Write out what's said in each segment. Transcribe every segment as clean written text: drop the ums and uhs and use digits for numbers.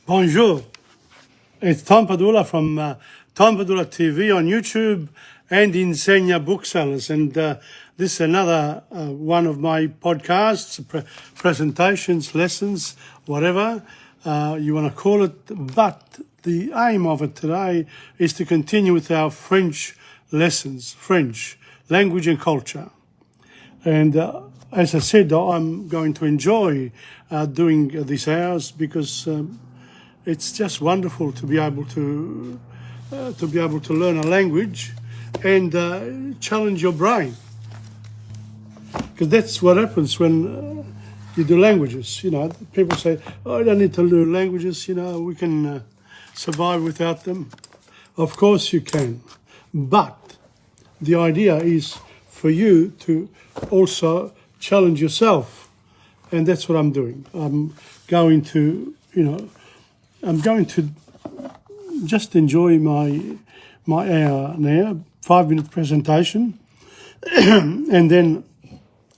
Bonjour, it's Tom Padula from Tom Padula TV on YouTube and Insegna Booksellers. And this is another one of my podcasts, presentations, lessons, whatever you want to call it. But the aim of it today is to continue with our French lessons, French language and culture. And as I said, I'm going to enjoy doing these hours because it's just wonderful to be able to learn a language and challenge your brain, because that's what happens when you do languages. You know, people say, "Oh, I don't need to learn languages. You know, we can survive without them." Of course, you can, but the idea is for you to also challenge yourself, and that's what I'm doing. I'm going to just enjoy my hour now, 5-minute presentation, and then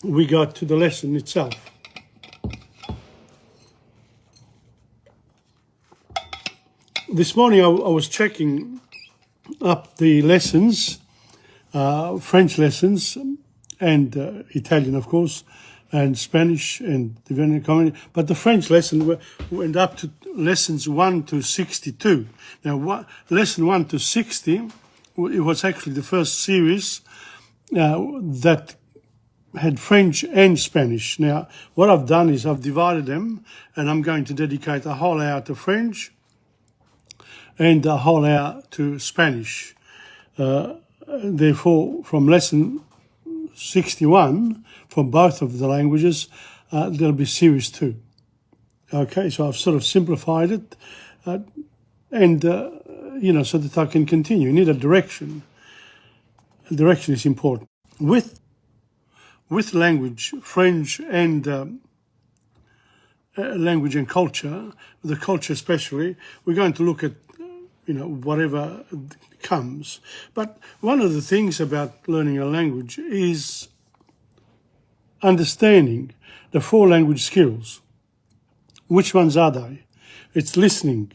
we go to the lesson itself. This morning I was checking up the lessons, French lessons, and Italian, of course, and Spanish and the Venetian comedy. But the French lesson went up to lessons 1 to 62. Now, lesson 1 to 60, it was actually the first series that had French and Spanish. Now, what I've done is I've divided them, and I'm going to dedicate a whole hour to French and a whole hour to Spanish. Therefore, from lesson 61, from both of the languages, there'll be series 2. Okay, so I've sort of simplified it, and so that I can continue. You need a direction. Direction is important. With language, French and language and culture, the culture especially, we're going to look at whatever comes. But one of the things about learning a language is understanding the 4 language skills. Which ones are they? It's listening.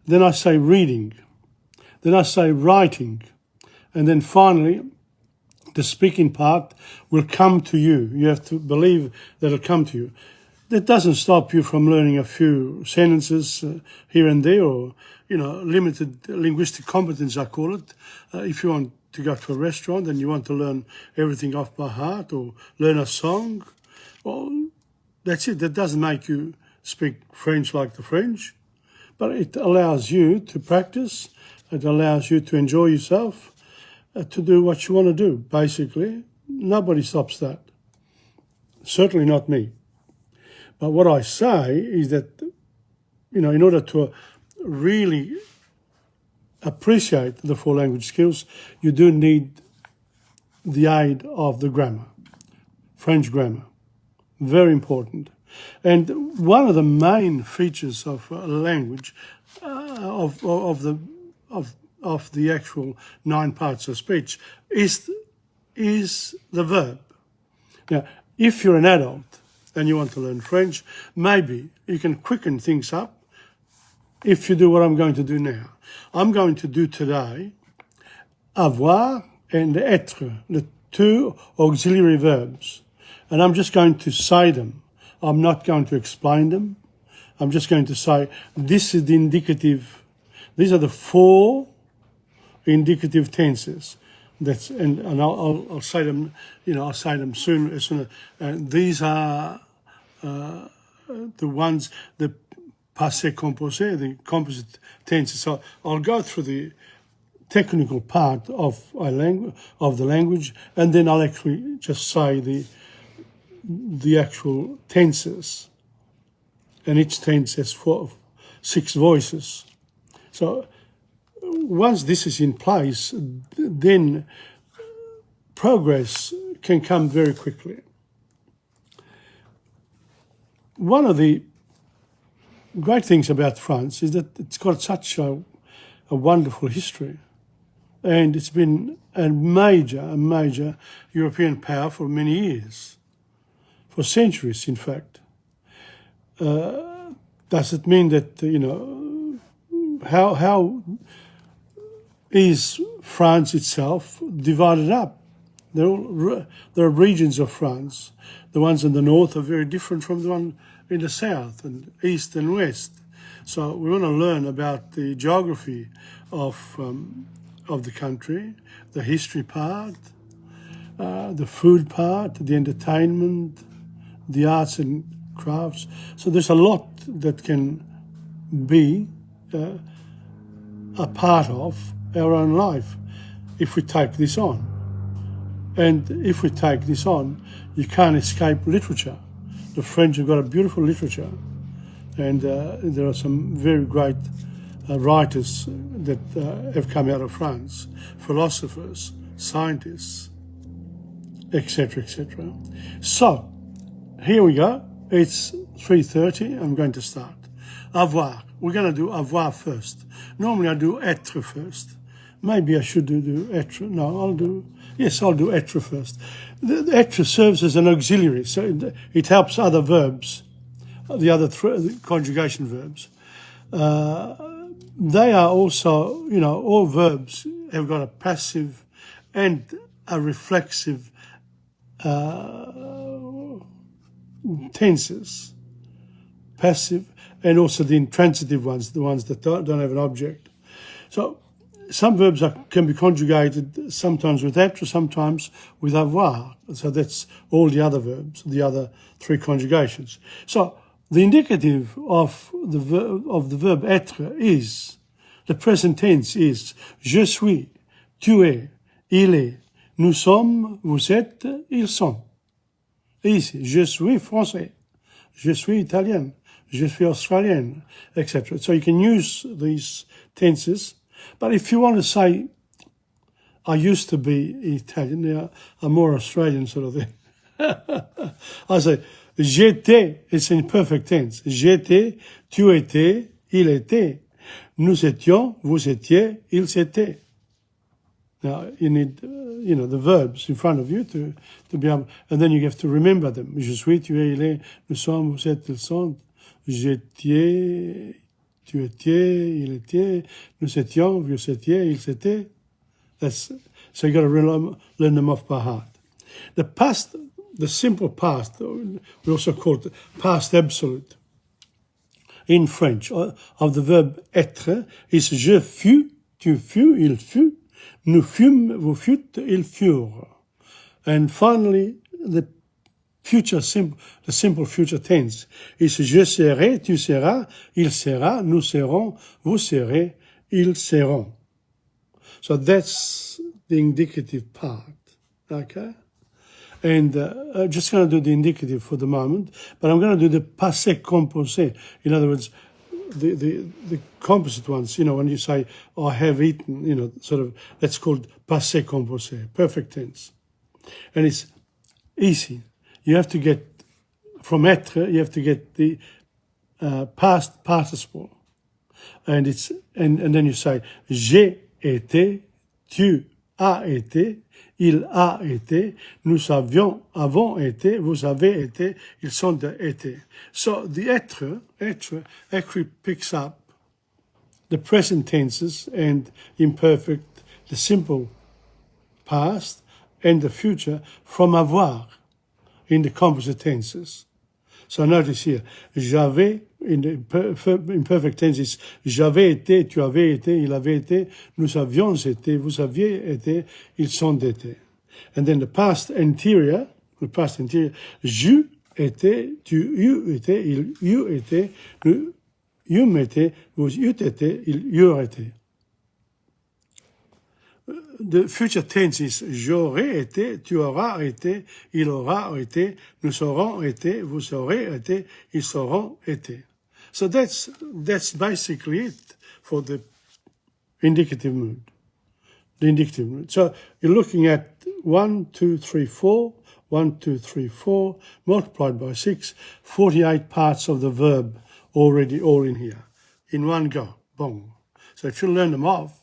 Then I say reading. Then I say writing. And then finally, the speaking part will come to you. You have to believe that it'll come to you. That doesn't stop you from learning a few sentences here and there, or limited linguistic competence, I call it. If you want to go to a restaurant and you want to learn everything off by heart or learn a song, well, that's it. That doesn't make you speak French like the French, but it allows you to practice. It allows you to enjoy yourself, to do what you want to do, basically. Nobody stops that. Certainly not me. But what I say is that, in order to really appreciate the 4 language skills, you do need the aid of the grammar, French grammar. Very important. And one of the main features of a language, of the actual 9 parts of speech, is the verb. Now, if you're an adult and you want to learn French, maybe you can quicken things up if you do what I'm going to do now. I'm going to do today avoir and être, the 2 auxiliary verbs. And I'm just going to say them. I'm not going to explain them. I'm just going to say, this is the indicative. These are the 4 indicative tenses. And I'll say them. I'll say them soon. As soon as these are the ones, the passé composé, the composite tenses. So I'll go through the technical part of the language, and then I'll actually just say the actual tenses. And each tense has 6 voices. So once this is in place, then progress can come very quickly. One of the great things about France is that it's got such a wonderful history, and it's been a major European power for many years, for centuries, in fact. Does it mean that, how is France itself divided up? There are regions of France. The ones in the north are very different from the one in the south and east and west. So we want to learn about the geography of the country, the history part, the food part, the entertainment, the arts and crafts. So there's a lot that can be a part of our own life if we take this on. And if we take this on, you can't escape literature. The French have got a beautiful literature, and there are some very great writers that have come out of France, philosophers, scientists, etc., etc. So, here we go. It's 3:30. I'm going to start. Avoir. We're going to do avoir first. Normally I do être first. Maybe I should do être. No, I'll do être first. The être serves as an auxiliary, so it helps other verbs, the other conjugation verbs. They are also, all verbs have got a passive and a reflexive tenses. Passive and also the intransitive ones, the ones that don't have an object. So some verbs can be conjugated sometimes with être, sometimes with avoir. So that's all the other verbs, the other three conjugations. So the indicative of the verb être is, the present tense is je suis, tu es, il est, nous sommes, vous êtes, ils sont. Ici, je suis français, je suis italien, je suis australian, etc. So you can use these tenses. But if you want to say, I used to be Italian, now I'm more Australian sort of thing. I say, j'étais, it's in perfect tense. J'étais, tu étais, il était. Nous étions, vous étiez, ils étaient. Now, you need, the verbs in front of you to be able, and then you have to remember them. Je suis, tu es, il est, nous sommes, vous êtes, ils sont. J'étais, tu étais, il était, nous étions, vous étiez, ils étaient. So you got to learn them off by heart. The past, the simple past, we also call it past absolute. In French, of the verb être, is je fus, tu fus, il fut, nous fûmes, vous fûtes, ils furent. And finally, the simple future tense is je serai, tu seras, il sera, nous serons, vous serez, ils seront. So that's the indicative part, okay? And I'm just going to do the indicative for the moment, but I'm going to do the passé composé. In other words, the composite ones, when you say, I have eaten, that's called passé composé, perfect tense. And it's easy. You have to get, from être, you have to get the past participle. And then you say, j'ai été, tu as été, il a été, nous avons été, vous avez été, ils ont été. So the être actually picks up the present tenses and imperfect, the simple past and the future from avoir in the composite tenses. So notice here, j'avais, in the imperfect tenses, j'avais été, tu avais été, il avait été, nous avions été, vous aviez été, ils ont été. And then the past interior, j'eus été, tu eus été, il eut été, nous eûmes été, vous eûtes été, ils eurent été. The future tense is j'aurais été, tu auras été, il aura été, nous aurons été, vous aurez été, ils auront été. So that's basically it for the indicative mood. The indicative mood. So you're looking at 1, 2, 3, 4, 1, 2, 3, 4, multiplied by 6, 48 parts of the verb already all in here, in one go, boom. So if you learn them off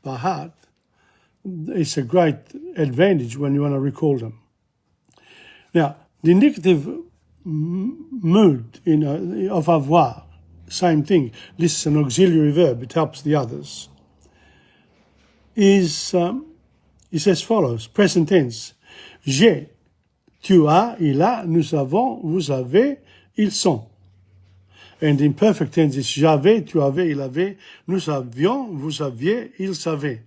by heart, it's a great advantage when you want to recall them. Now, the indicative mood of avoir same thing. This is an auxiliary verb. It helps the others. Is as follows. Present tense. J'ai, tu as, il a, nous avons, vous avez, ils sont. And in perfect tense, it's j'avais, tu avais, il avait, nous avions, vous aviez, ils savaient.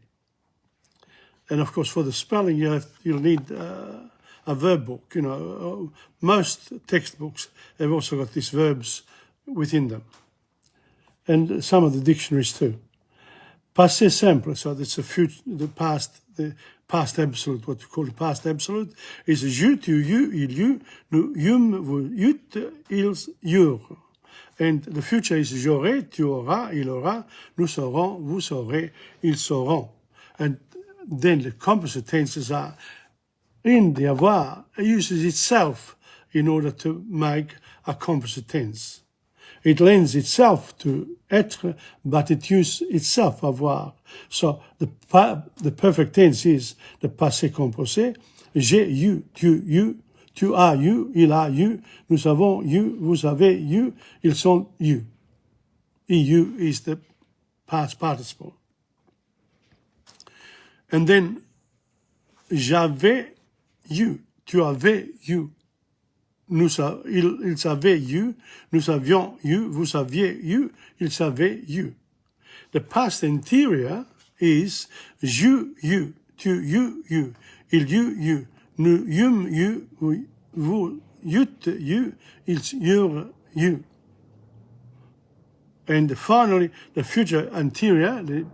And of course, for the spelling, you'll need a verb book. You know, most textbooks have also got these verbs within them, and some of the dictionaries too. Passé simple, so that's the past absolute. What you call the past absolute is je, tu, you, il, you, nous, yum, vous, yut, ils, your. And the future is j'aurai, tu auras, il aura, nous saurons, vous saurez, ils sauront. And then the composite tenses are in the avoir. It uses itself in order to make a composite tense. It lends itself to être, but it uses itself avoir. So the perfect tense is the passé composé. J'ai, you, tu as, you, il a, you, nous avons, you, vous avez, you, ils sont, you. EU is the past participle. And then, j'avais, you, tu avais, you, ils avaient, you, nous avions, you, vous saviez, you, ils savaient, you. The past interior is you, tu, you, il, you, nous, you, vous, yut, you, ils, your, you. And finally, the future anterior, the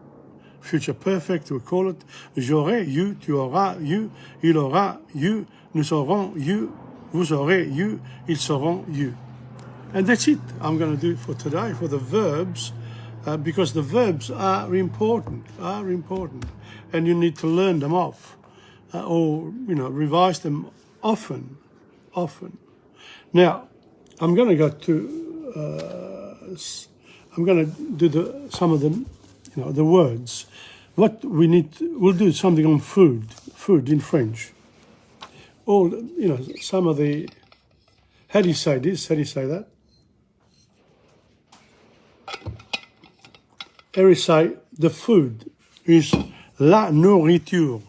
future perfect, we call it, j'aurai, you, tu auras, you, il aura, you, nous aurons, you, vous aurez, you, ils seront, you. And that's it. I'm going to do it for today, for the verbs, because the verbs are important, and you need to learn them off, or, you know, revise them often. Now, I'm going to go to, I'm going to do some of the, you know, the words. What we need, we'll do something on food in French. All, you know, some of the, how do you say this? How do you say that? Here we say the food is la nourriture.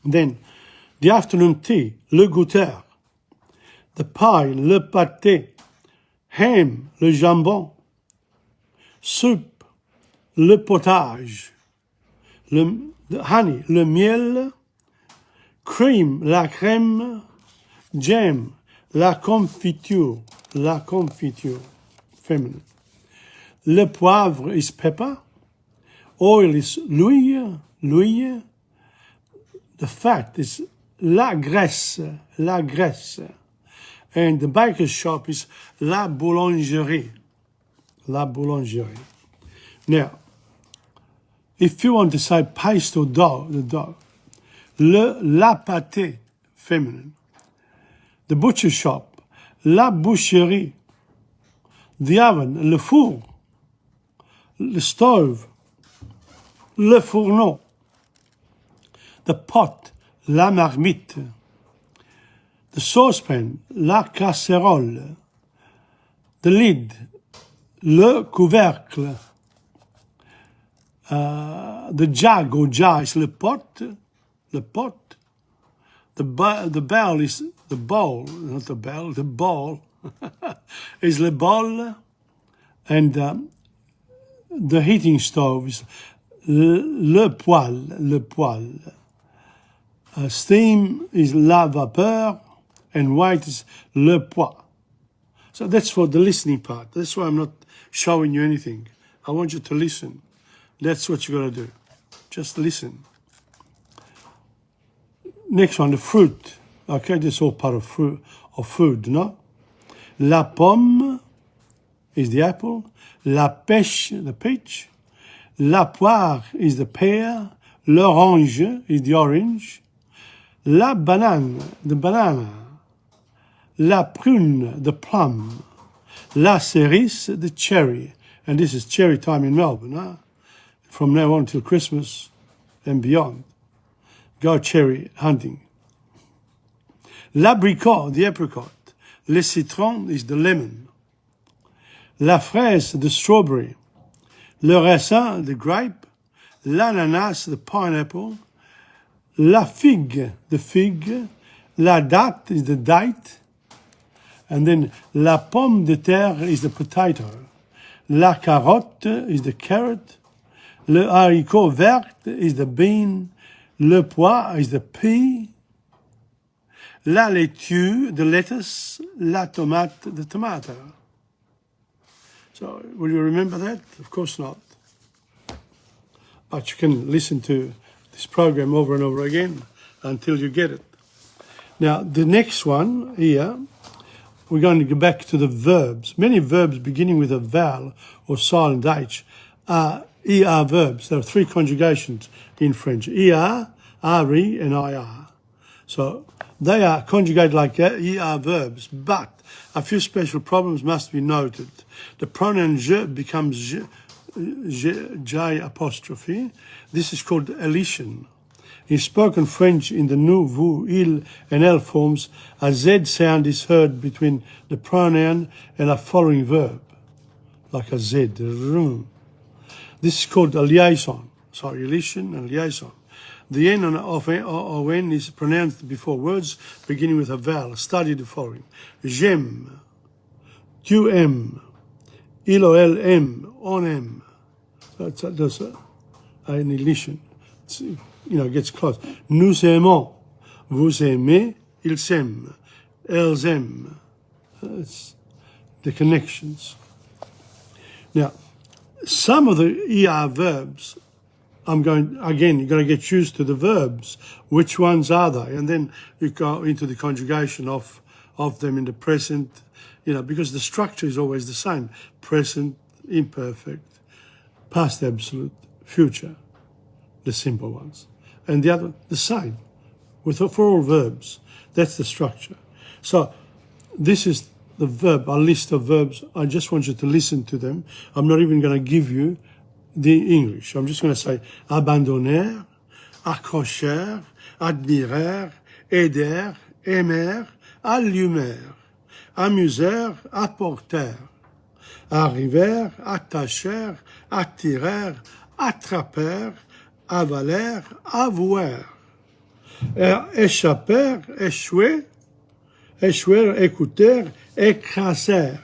Then the afternoon tea, le goûter. The pie, le pâté. Ham, le jambon. Soup, le potage. The honey, le miel. Cream, la crème. Jam, la confiture. La confiture, feminine. Le poivre is pepper. Oil is l'huile. The fat is la graisse. And the baker's shop is la boulangerie. Now, if you want to say paste or dough, the dough, la pâté, feminine. The butcher shop, la boucherie. The oven, le four. The stove, le fourneau. The pot, la marmite. The saucepan, la casserole. The lid, le couvercle. The jug or jar is le pot. The bowl is the bowl, not the bell, the bowl is le bol. And the heating stove is le poêle. Steam is la vapeur, and white is le pois. So that's for the listening part. That's why I'm not showing you anything. I want you to listen. That's what you got to do. Just listen. Next one, the fruit. Okay, this is all part of food, no? La pomme is the apple. La pêche, the peach. La poire is the pear. L'orange is the orange. La banane, the banana. La prune, the plum. La cerise, the cherry. And this is cherry time in Melbourne, huh? From now on till Christmas and beyond. Go cherry hunting. L'abricot, the apricot. Le citron is the lemon. La fraise, the strawberry. Le raisin, the grape. L'ananas, the pineapple. La figue, the fig. La date is the date. And then la pomme de terre is the potato. La carotte is the carrot. Le haricot vert is the bean. Le pois is the pea. La laitue, the lettuce. La tomate, the tomato. So, will you remember that? Of course not. But you can listen to this program over and over again until you get it. Now, the next one here, we're going to go back to the verbs. Many verbs beginning with a vowel or silent H are ER verbs. There are three conjugations in French, ER, RE, and IR. So they are conjugated like ER verbs, but a few special problems must be noted. The pronoun je becomes J apostrophe. This is called elision. In spoken French, in the nous, vous, il, and elle forms, a Z sound is heard between the pronoun and a following verb, like a Z. This is called a liaison. Sorry, elision and liaison. The N of N is pronounced before words beginning with a vowel. Study the following. J'aime, tu aimes, il ou elle aime, on aime. That's an elision. Gets close. Nous aimons, vous aimez, ils s'aiment, elles aiment. It's the connections. Now, some of the ER verbs, you're going to get used to the verbs. Which ones are they? And then you go into the conjugation of them in the present, because the structure is always the same. Present, imperfect, past absolute, future, the simple ones. And the other, the same, for all verbs. That's the structure. So this is the verb, a list of verbs. I just want you to listen to them. I'm not even going to give you the English. I'm just going to say abandonner, accrocher, admirer, aider, aimer, allumer, amuser, apporter, arriver, attacher, attirer, attraper, avaler, avoir, échapper, échouer, échouer, écouter, écraser,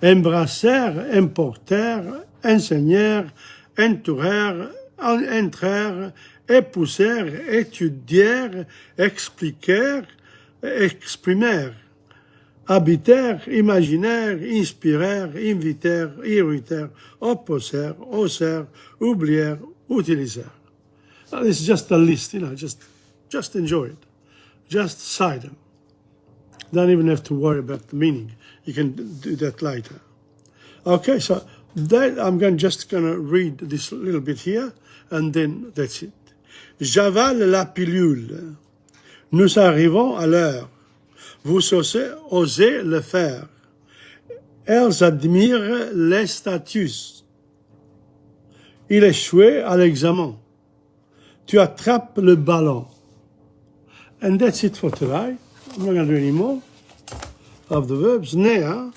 embrasser, importer, enseigner, entourer, entrer, épousser, étudier, expliquer, exprimer, habiter, imaginaire, inspirer, inviter, irriter, opposer, oser, oublier, utiliser. This is just a list, just enjoy it. Just cite them. Don't even have to worry about the meaning. You can do that later. Okay, so I'm just going to read this little bit here, and then that's it. J'avale la pilule. Nous arrivons à l'heure. Vous osez le faire. Elles admirent les statues. Il échouait à l'examen. Tu attrapes le ballon. And that's it for today. I'm not going to do any more of the verbs. Now,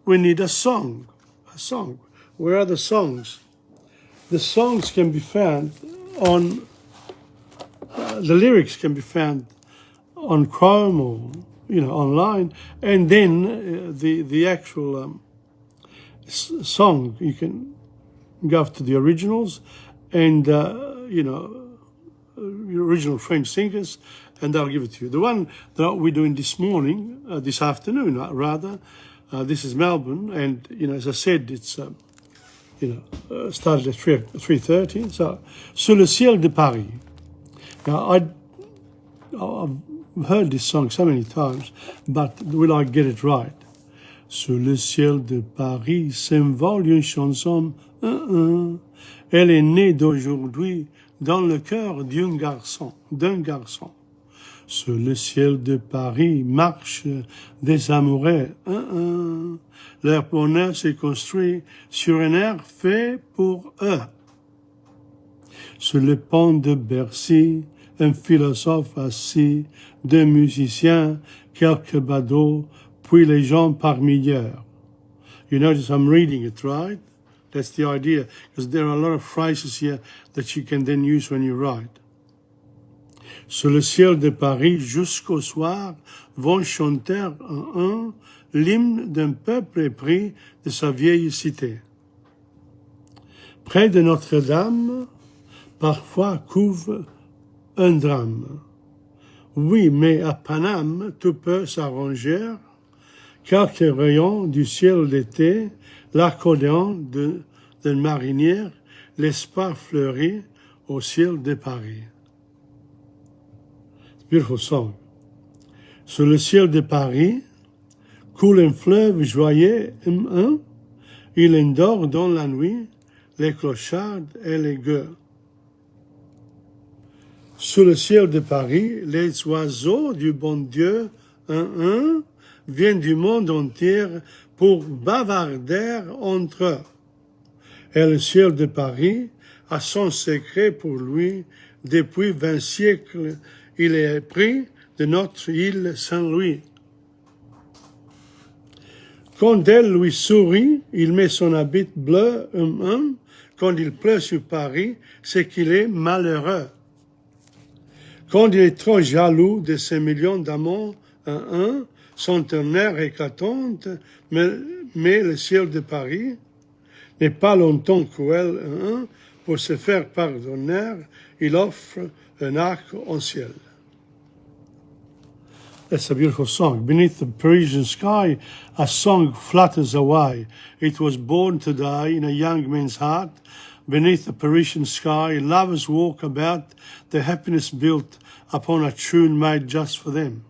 we need a song. A song. Where are the songs? The songs can be found on, the lyrics can be found on Chrome or, online. And then the actual song, you can go to the originals and, original French singers, and they'll give it to you. The one that we're doing this morning, this afternoon, rather, this is Melbourne, and, as I said, it's, started at 3:30. So, Sur le ciel de Paris. Now, I've heard this song so many times, but will I get it right? Sur le ciel de Paris s'envole une chanson, elle est née d'aujourd'hui dans le cœur d'un garçon. Sur le ciel de Paris marchent des amoureux, leur bonheur s'est construit sur un air fait pour eux. Sur le pont de Bercy, un philosophe assis, deux musiciens, quelques badauds, puis les gens par milliards. You notice I'm reading it, right? That's the idea, because there are a lot of phrases here that you can then use when you write. Sur le ciel de Paris, jusqu'au soir, vont chanter un l'hymne d'un peuple épris de sa vieille cité. Près de Notre-Dame, parfois couvre un drame. Oui, mais à Paname, tout peut s'arranger. Quelques rayons du ciel d'été, l'accordéon d'une marinière, l'espoir fleurit au ciel de Paris. Beautiful song. Sur le ciel de Paris, coule un fleuve joyeux, il endort dans la nuit les clochards et les gueux. Sur le ciel de Paris, les oiseaux du bon Dieu, viennent du monde entier pour bavarder entre eux. Et le ciel de Paris a son secret pour lui. Depuis 20 siècles, il est épris de notre île Saint-Louis. Quand elle lui sourit, il met son habit bleu, Quand il pleut sur Paris, c'est qu'il est malheureux. Quand il est trop jaloux de ses millions d'amants, son tonnerre éclatante, mais le ciel de Paris n'est pas longtemps cruel, pour se faire pardonner, il offre un arc en ciel. That's a beautiful song. Beneath the Parisian sky, a song flutters away. It was born to die in a young man's heart. Beneath the Parisian sky, lovers walk about, their happiness built upon a tune made just for them.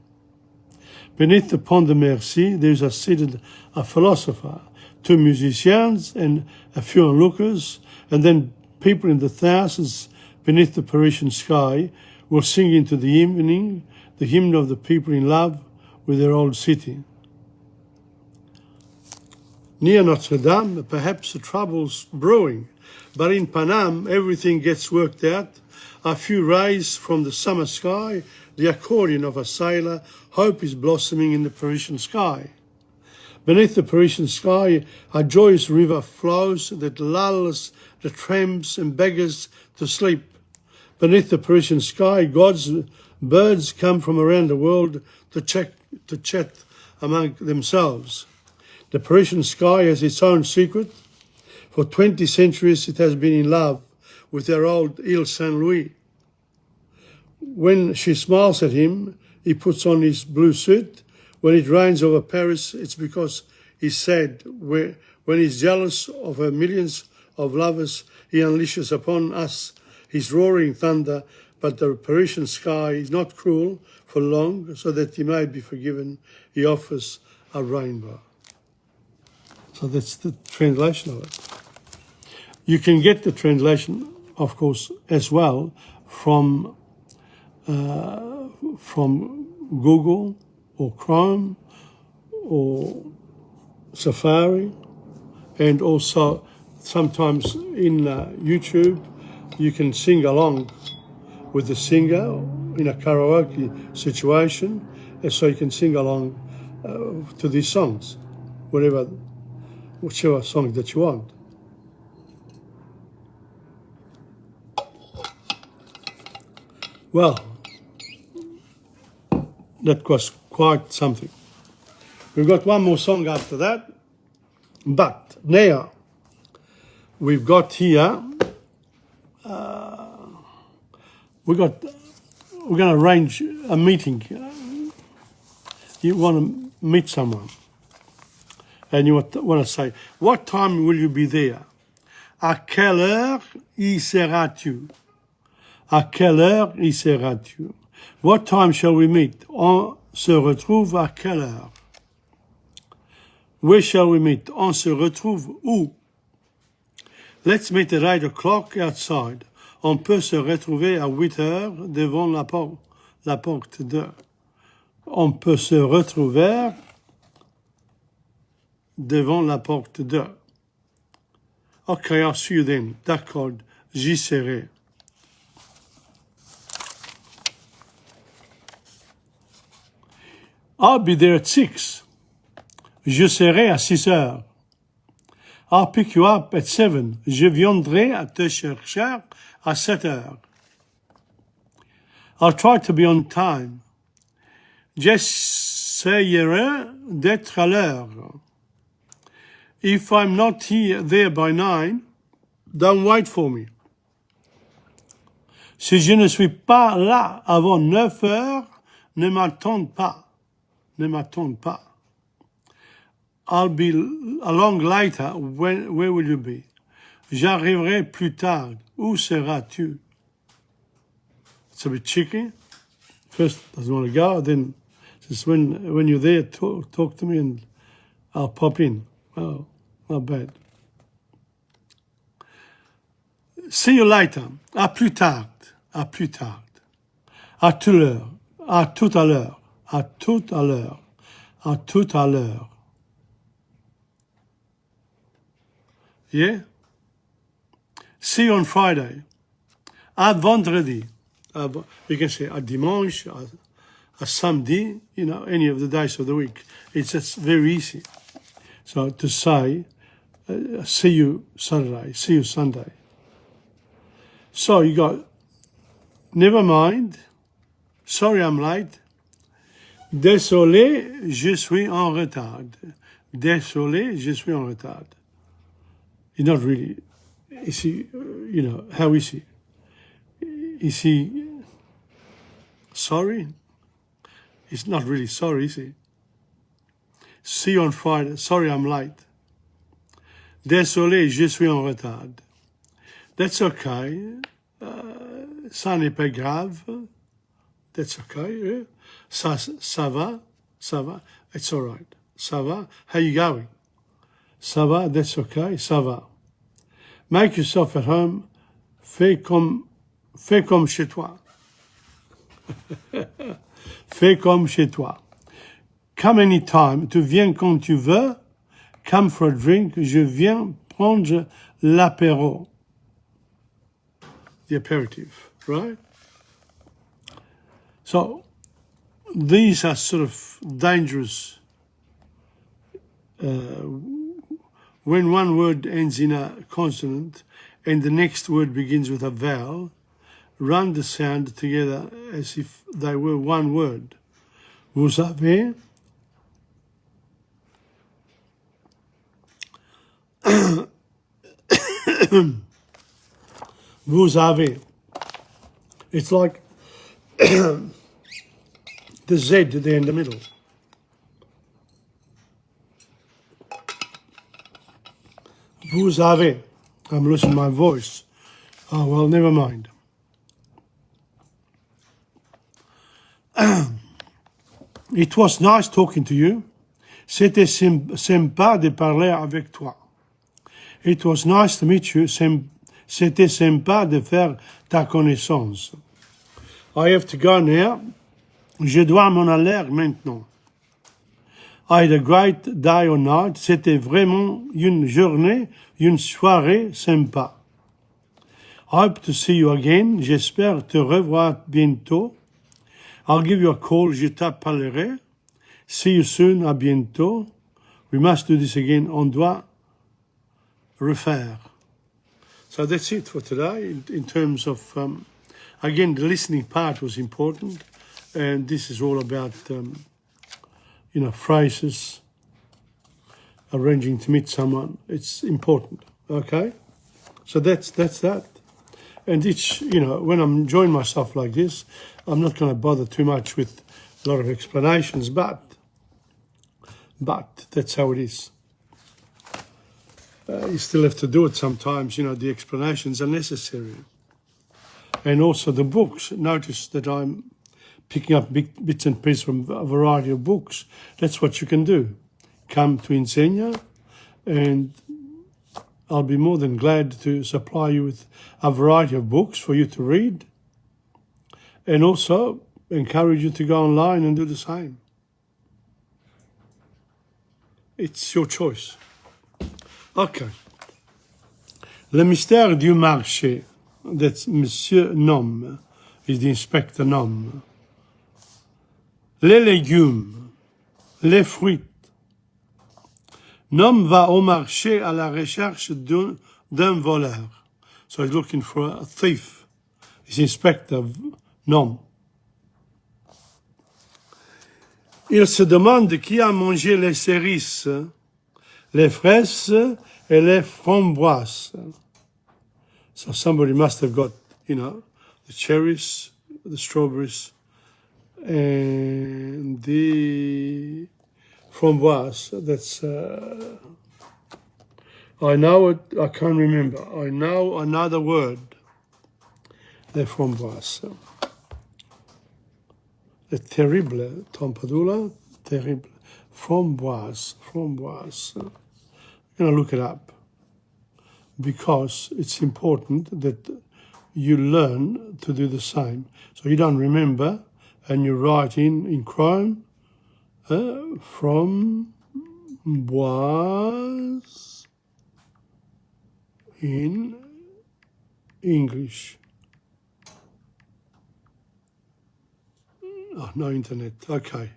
Beneath the Pont de Mercy, there is seated a philosopher, 2 musicians and a few onlookers, and then people in the thousands beneath the Parisian sky will sing into the evening the hymn of the people in love with their old city. Near Notre-Dame, perhaps the trouble's brewing, but in Paname, everything gets worked out. A few rays from the summer sky, the accordion of a sailor, hope is blossoming in the Parisian sky. Beneath the Parisian sky, a joyous river flows that lulls the tramps and beggars to sleep. Beneath the Parisian sky, God's birds come from around the world to chat among themselves. The Parisian sky has its own secret. For 20 centuries it has been in love with their old Ile Saint-Louis. When she smiles at him, he puts on his blue suit. When it rains over Paris, it's because he's sad. When he's jealous of her millions of lovers, he unleashes upon us his roaring thunder. But the Parisian sky is not cruel for long, so that he may be forgiven. He offers a rainbow. So that's the translation of it. You can get the translation, of course, as well from Google or Chrome or Safari, and also sometimes in YouTube you can sing along with the singer in a karaoke situation, and so you can sing along to these songs, whichever song that you want. Well, that was quite something. We've got one more song after that, but now we've got here, we're going to arrange a meeting. You want to meet someone, and you want to say, what time will you be there? À quelle heure y seras-tu? À quelle heure y seras-tu? What time shall we meet? On se retrouve à quelle heure? Where shall we meet? On se retrouve où? Let's meet at 8 o'clock outside. On peut se retrouver à 8 heures devant la porte de. On peut se retrouver devant la porte de. Okay, I'll see you then. D'accord, j'y serai. I'll be there at 6. Je serai à 6 heures. I'll pick you up at 7. Je viendrai à te chercher à 7 heures. I'll try to be on time. J'essayerai d'être à l'heure. If I'm not there by 9, don't wait for me. Si je ne suis pas là avant 9 heures, ne m'attende pas. Ne m'attende pas. I'll be along later. Where will you be? J'arriverai plus tard. Où seras-tu? It's a bit cheeky. First, doesn't want to go. Then, just when you're there, talk to me and I'll pop in. Oh, not bad. See you later. À plus tard. À plus tard. À tout l'heure. À tout à l'heure. À tout à l'heure. À tout à l'heure. Yeah? See you on Friday. À vendredi. We can say à dimanche, à samedi, you know, any of the days of the week. It's just very easy. So to say, see you Saturday, see you Sunday. So you got, never mind, sorry I'm late, désolé, je suis en retard. Désolé, je suis en retard. You're not really, is he, you know, how is he? Is he sorry? He's not really sorry, is he? See you on Friday. Sorry, I'm late. Désolé, je suis en retard. That's okay. Ça n'est pas grave. That's okay. Yeah? Ça va. Ça va. It's all right. Ça va. How you going? Ça va. That's okay. Ça va. Make yourself at home. Fais comme chez toi. Fais comme chez toi. Come anytime. Tu viens quand tu veux. Come for a drink. Je viens prendre l'apéro. The aperitif, right? So these are sort of dangerous. When one word ends in a consonant and the next word begins with a vowel, run the sound together as if they were one word. Vous avez vous avez. It's like the Z there in the middle. Vous avez. I'm losing my voice. Oh, well, never mind. It was nice talking to you. C'était sympa de parler avec toi. It was nice to meet you. C'était sympa de faire ta connaissance. I have to go now. Je dois m'en aller maintenant. I had a great day or night. C'était vraiment une journée, une soirée sympa. I hope to see you again. J'espère te revoir bientôt. I'll give you a call. Je t'appellerai. See you soon. À bientôt. We must do this again. On doit refaire. So that's it for today in terms of, again, the listening part was important. And this is all about, you know, phrases, arranging to meet someone. It's important, okay? So that's that. And it's, you know, when I'm enjoying myself like this, I'm not going to bother too much with a lot of explanations, but that's how it is. You still have to do it sometimes, you know, the explanations are necessary. And also the books. Notice that I'm picking up bits and pieces from a variety of books. That's what you can do. Come to Insegna and I'll be more than glad to supply you with a variety of books for you to read and also encourage you to go online and do the same. It's your choice. Okay. Le mystère du marché. That's Monsieur Nom. Is the Inspector Nom. Les légumes. Les fruits. Un homme va au marché à la recherche d'un voleur. So he's looking for a thief. He's inspector un homme. Il se demande qui a mangé les cerises, les fraises et les framboises. So somebody must have got, the cherries, the strawberries, and the framboise. That's, I know it, I can't remember. I know another word, the framboise. The terrible, Padula, terrible, framboise. I'm going to look it up because it's important that you learn to do the same. So you don't remember and you write in Chrome, framboise in English. Oh, no internet. Okay.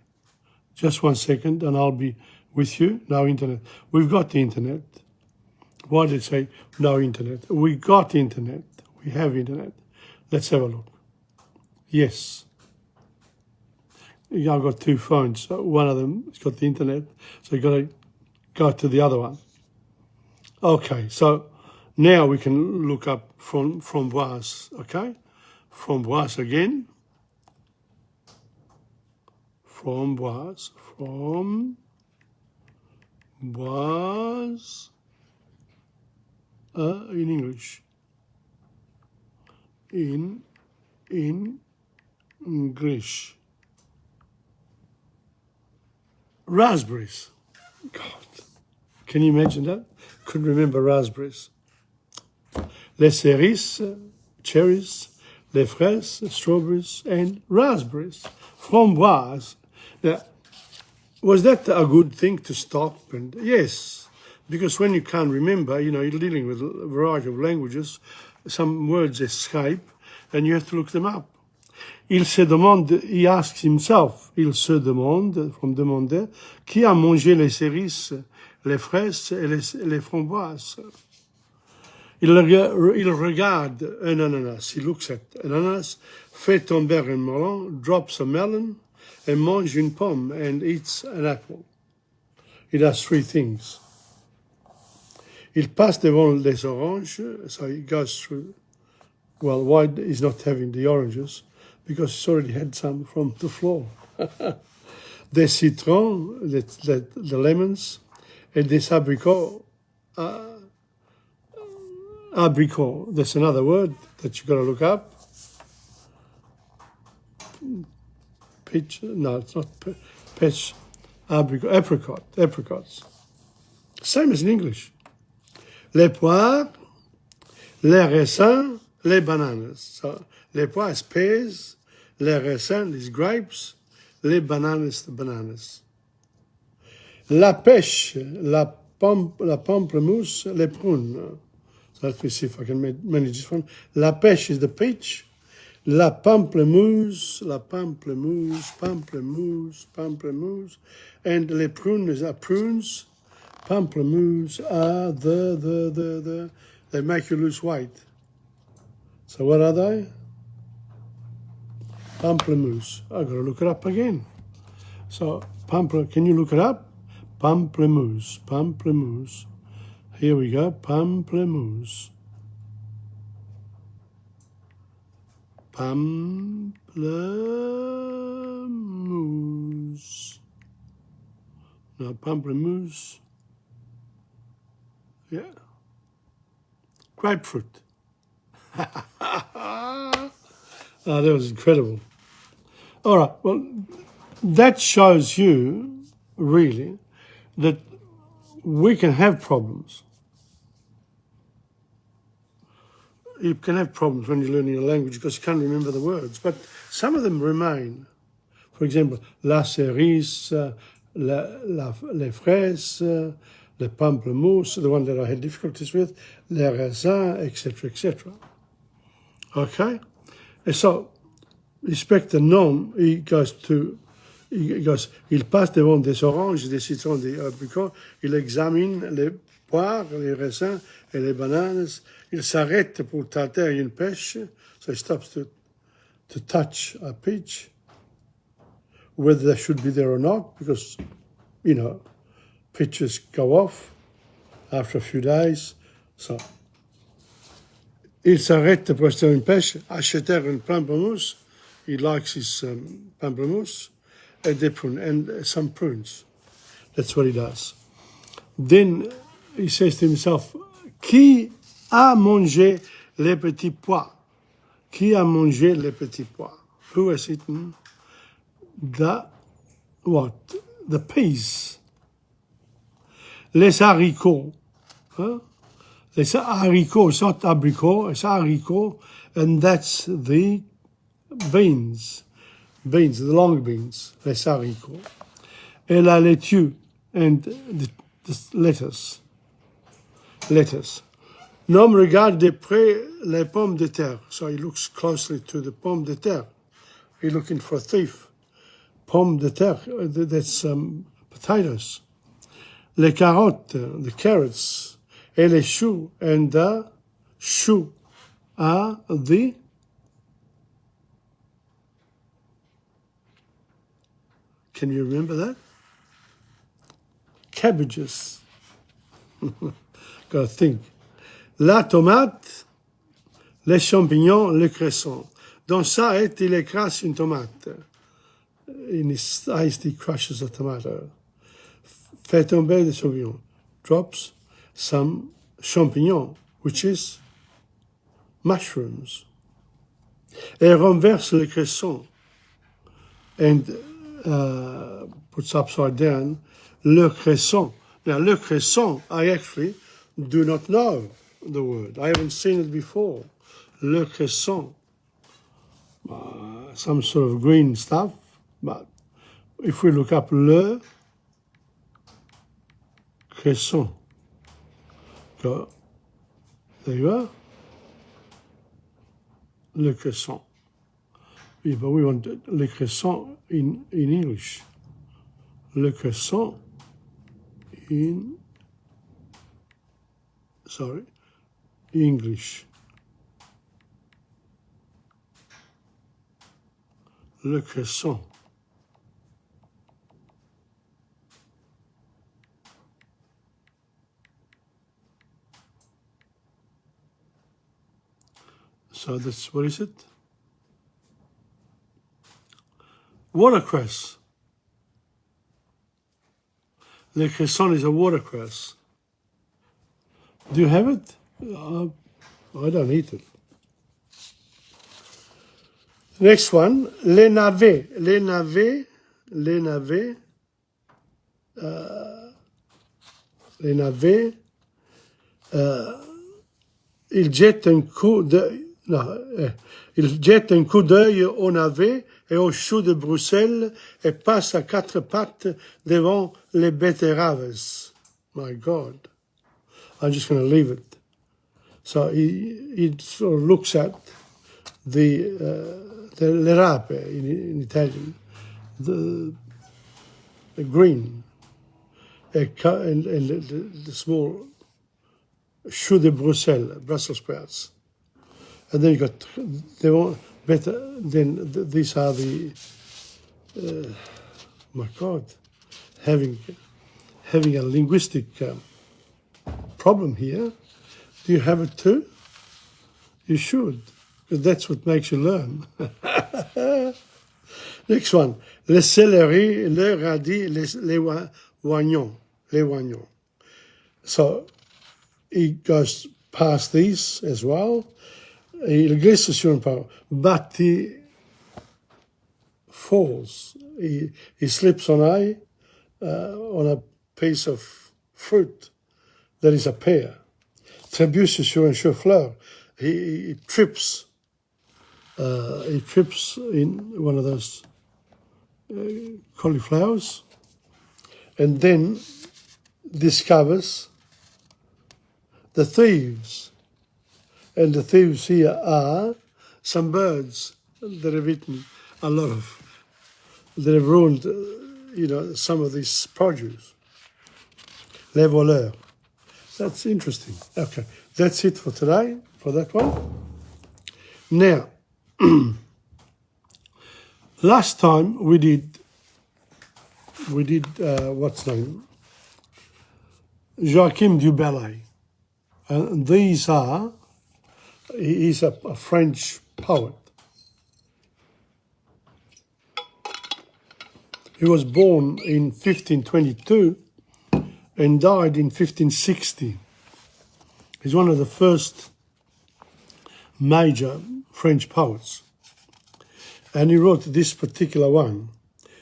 Just 1 second and I'll be with you. No internet. We've got the internet. Why did it say no internet? We got internet. We have internet. Let's have a look. Yes. I've got 2 phones. So one of them has got the internet. So you've got to go to the other one. Okay. So now we can look up framboise. Okay. Framboise again. Framboise in English. In English. Raspberries. God, can you imagine that? Couldn't remember raspberries. Les cerises, cherries, les fraises, strawberries, and raspberries. Framboise. Now, was that a good thing to stop? And yes, because when you can't remember, you're dealing with a variety of languages, some words escape, and you have to look them up. Il se demande, he asks himself, il se demande, from demander, qui a mangé les cerises, les fraises et les framboises? Il regarde un ananas, he looks at an ananas, fait tomber un melon, drops a melon, and mange une pomme, and eats an apple. He does 3 things. Il passe devant les oranges, so he goes through. Well, why he's not having the oranges? Because he's already had some from the floor. Des citrons, the lemons, and des abricots. Abricot, that's another word that you've got to look up. Peach, no, it's not peach, abricot, apricots. Same as in English. Les poires, les raisins, les bananas. So, les poires is pears, les raisins is grapes, les bananas, the bananas. La pêche, la pamplemousse, les prunes. So let me see if I can manage this one. La pêche is the peach. La pamplemousse, pamplemousse. And les prunes are prunes. Pamplemousse are they make you lose weight. So what are they? Pamplemousse. I've got to look it up again. So, can you look it up? Pamplemousse. Here we go, pamplemousse. Pamplemousse. No, pamplemousse. Yeah. Grapefruit. Oh, that was incredible. All right, well, that shows you, really, that we can have problems. You can have problems when you're learning a language because you can't remember the words, but some of them remain. For example, la cerise, les fraises, le pamplemousse, the one that I had difficulties with, les raisins, etc., etc. Okay? And so, Inspector Nom, he goes to il passe devant des oranges, des citrons, des abricots, il examine les poires, les raisins et les bananes, il s'arrête pour tâter une pêche, so he stops to touch a peach, whether they should be there or not, because, peaches go off after a few days, so... Il s'arrête pour acheter une pêche, acheter une pamplemousse. He likes his pamplemousse, and des prunes, and some prunes. That's what he does. Then he says to himself, qui a mangé les petits pois? Qui a mangé les petits pois? Who has eaten the what? The peas. Les haricots. Huh? It's haricots, it's not abricot, it's haricot, and that's the beans, the long beans, les haricots. Et la laitue, and the lettuce. L'homme regarde de près les pommes de terre, so he looks closely to the pomme de terre. He's looking for a thief. Pomme de terre, that's potatoes. Les carottes, the carrots. Et les choux, and the choux are the can you remember that? Cabbages. Gotta think. La tomate, les champignons, le cresson. Dans sa tête, il écrase une tomate. In his eyes, he crushes a tomato. Fait tomber des champignons. Drops some champignons, which is mushrooms. Et renverse le cresson and puts upside down le cresson. Now, le cresson, I actually do not know the word. I haven't seen it before. Le cresson. Some sort of green stuff, but if we look up le cresson, go, there you are. Le cresson. Yeah, but we want le cresson in English. Le cresson in, English. Le cresson. So that's, what is it? Watercress. Le cresson is a watercress. Do you have it? I don't eat it. Next one, les navets. Les navets. Il jette un coup d'œil au navet et aux choux de Bruxelles et passe à quatre pattes devant les betteraves. My God. I'm just going to leave it. So he sort of looks at le rape in Italian, the green, and the small choux de Brussels sprouts. And then you got, they want better, then these are the, my God, having a linguistic problem here. Do you have it too? You should, because that's what makes you learn. Next one, le céleri, le radis, les oignons. So he goes past these as well. Il glisse sur une parole, but he falls. He slips on a piece of fruit that is a pear. Trébuche sur un chou-fleur. He trips. He trips in one of those cauliflowers, and then discovers the thieves. And the thieves here are some birds that have eaten a lot of that have ruined, some of this produce. Les voleurs. That's interesting. Okay, that's it for today, for that one. Now, last time we did what's name? Joachim du Bellay. And these are, he's a French poet. He was born in 1522 and died in 1560. He's one of the first major French poets. And he wrote this particular one.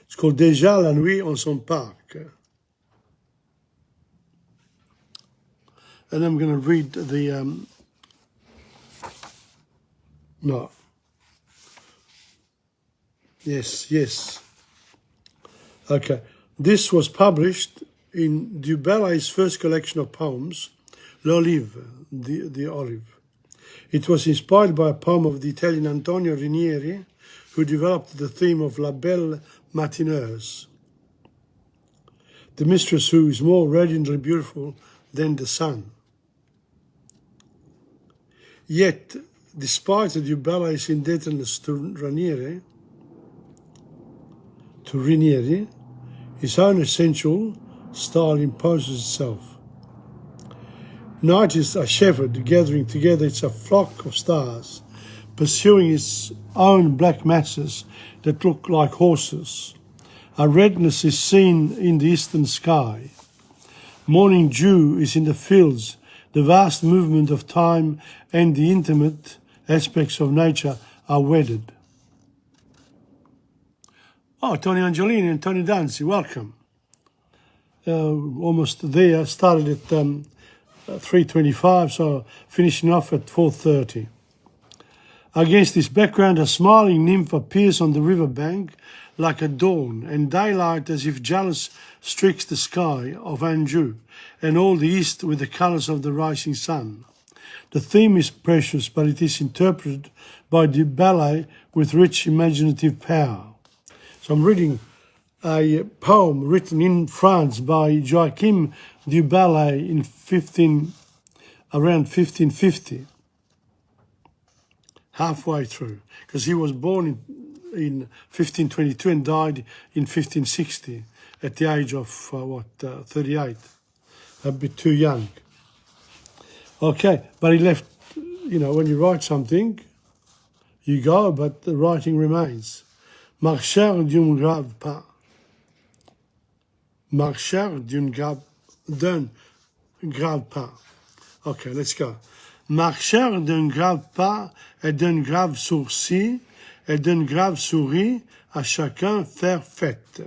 It's called Déjà la nuit en son parc. And I'm going to read the... no. Yes. Okay. This was published in Du Bellay's first collection of poems, L'Olive, the olive. It was inspired by a poem of the Italian Antonio Rinieri, who developed the theme of La Belle Matineuse, the mistress who is more radiantly beautiful than the sun. Yet, despite Du Bellay's indebtedness to Rinieri, his own essential style imposes itself. Night is a shepherd gathering together, it's a flock of stars, pursuing its own black masses that look like horses. A redness is seen in the eastern sky. Morning dew is in the fields. The vast movement of time and the intimate aspects of nature are wedded. Oh, Tony Angelini and Tony Danzi, welcome. Almost there, started at 3:25, so finishing off at 4:30. Against this background, a smiling nymph appears on the riverbank like a dawn, and daylight as if jealous streaks the sky of Anjou and all the east with the colours of the rising sun. The theme is precious, but it is interpreted by Du Bellay with rich imaginative power. So I'm reading a poem written in France by Joachim du Bellay in around 1550, halfway through, because he was born in 1522 and died in 1560 at the age of 38, a bit too young. Okay, but he left, when you write something, you go, but the writing remains. Marcheur d'un grave pas. Marcheur d'un grave pas. Okay, let's go. Marcheur d'un grave pas et d'un grave sourcil et d'un grave souris à chacun faire fête.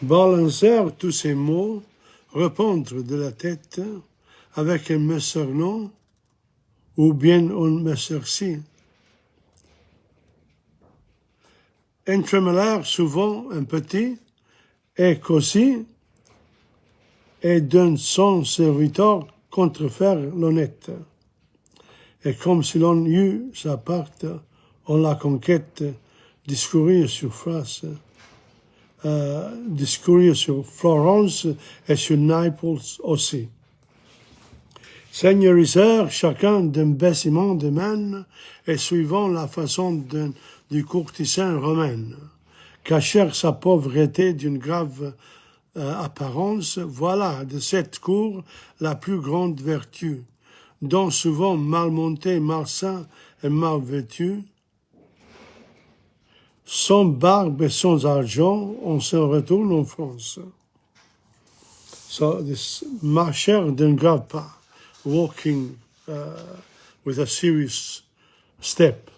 Balanceur tous ces mots, répondre de la tête avec un messernon ou bien un messerci. Entremêler souvent un petit et qu'aussi et d'un son serviteur contrefaire l'honnête. Et comme si l'on eût sa part en la conquête, discourir sur France, discourir sur Florence et sur Naples aussi. Seigneuriseur chacun d'un baissement de main et suivant la façon du courtisan romain, cachèrent sa pauvreté d'une grave apparence, voilà de cette cour la plus grande vertu, dont souvent mal monté, malsain et mal vêtu, sans barbe et sans argent, on se retourne en France. So this marcheur d'un grave pas, walking with a serious step.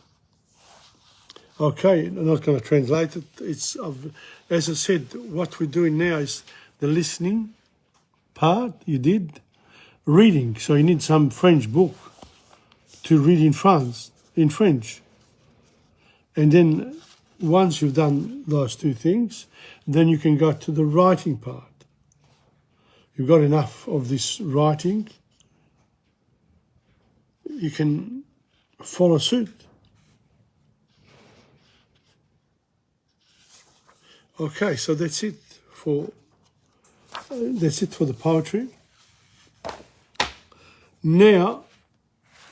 Okay, I'm not going to translate it. It's, as I said, what we're doing now is the listening part. You did reading, so you need some French book to read in French. And then once you've done those two things, then you can go to the writing part. You've got enough of this writing, you can follow suit. Okay, so that's it for the poetry. Now,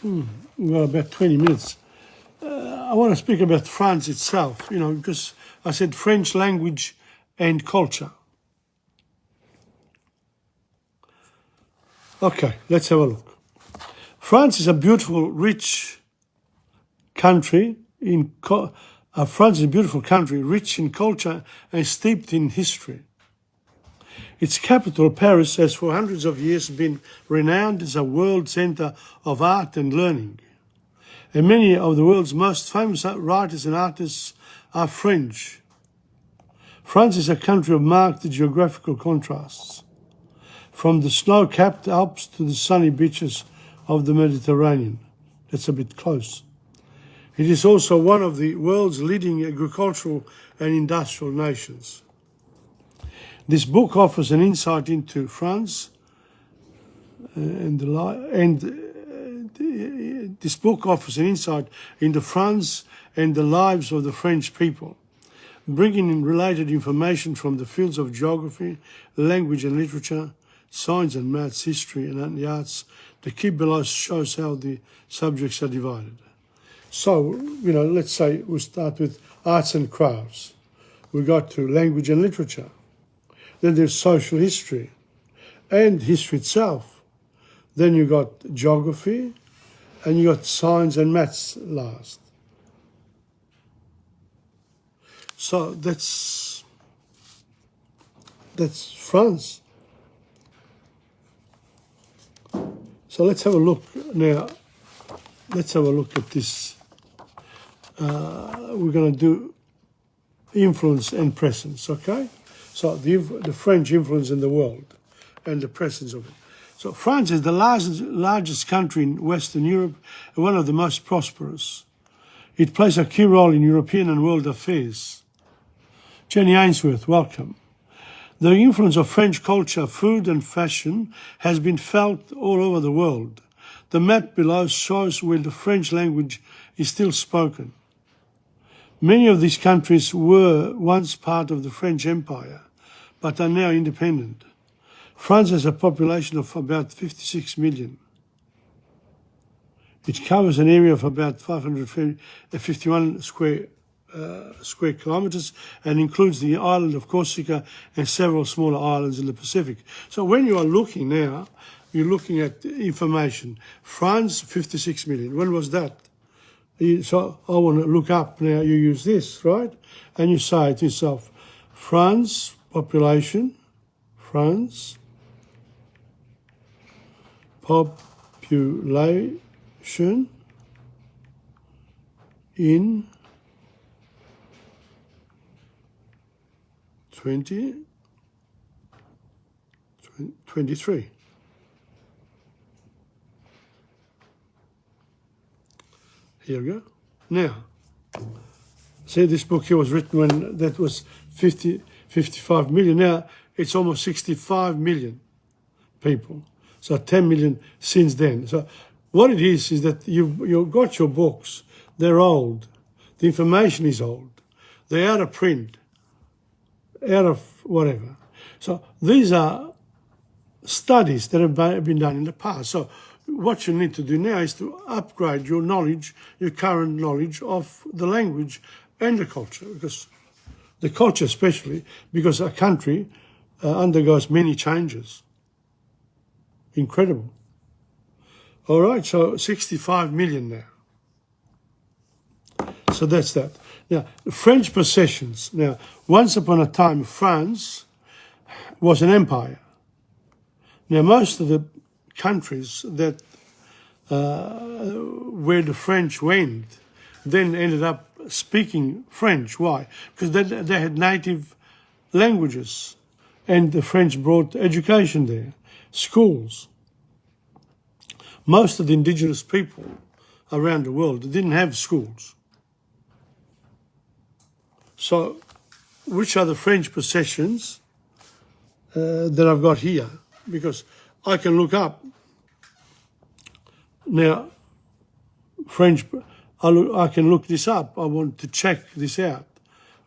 we've got about 20 minutes. I want to speak about France itself, because I said French language and culture. Okay, let's have a look. France is a beautiful, rich country. France is a beautiful country, rich in culture and steeped in history. Its capital, Paris, has for hundreds of years been renowned as a world centre of art and learning. And many of the world's most famous writers and artists are French. France is a country of marked geographical contrasts, from the snow-capped Alps to the sunny beaches of the Mediterranean. That's a bit close. It is also one of the world's leading agricultural and industrial nations. This book offers an insight into France this book offers an insight into France and the lives of the French people, bringing in related information from the fields of geography, language and literature, science and maths, history and the arts. The key below shows how the subjects are divided. So, let's say we start with arts and crafts. We got to language and literature. Then there's social history and history itself. Then you got geography and you got science and maths last. So that's France. So let's have a look now. Let's have a look at this. We're going to do influence and presence, okay? So the French influence in the world and the presence of it. So France is the largest country in Western Europe and one of the most prosperous. It plays a key role in European and world affairs. Jenny Ainsworth, welcome. The influence of French culture, food and fashion has been felt all over the world. The map below shows where the French language is still spoken. Many of these countries were once part of the French Empire, but are now independent. France has a population of about 56 million. It covers an area of about 551 square kilometres and includes the island of Corsica and several smaller islands in the Pacific. So when you are looking now, you're looking at information. France, 56 million. When was that? So I want to look up now. You use this, right? And you say to yourself, France, population, France, population in 2023. Here we go. Now, see, this book here was written when that was 55 million. Now it's almost 65 million people. So 10 million since then. So what it is that you've got your books. They're old. The information is old. They're out of print, out of whatever. So these are studies that have been done in the past. So what you need to do now is to upgrade your knowledge, your current knowledge of the language and the culture, because the culture especially, because a country undergoes many changes. Incredible. All right, so 65 million now. So that's that. Now, French possessions. Now, once upon a time, France was an empire. Now, most of the countries that where the French went then ended up speaking French. Why? Because they had native languages, and the French brought education there, schools. Most of the indigenous people around the world didn't have schools. So, which are the French possessions that I've got here? Because I can look up now. French, I can look this up. I want to check this out,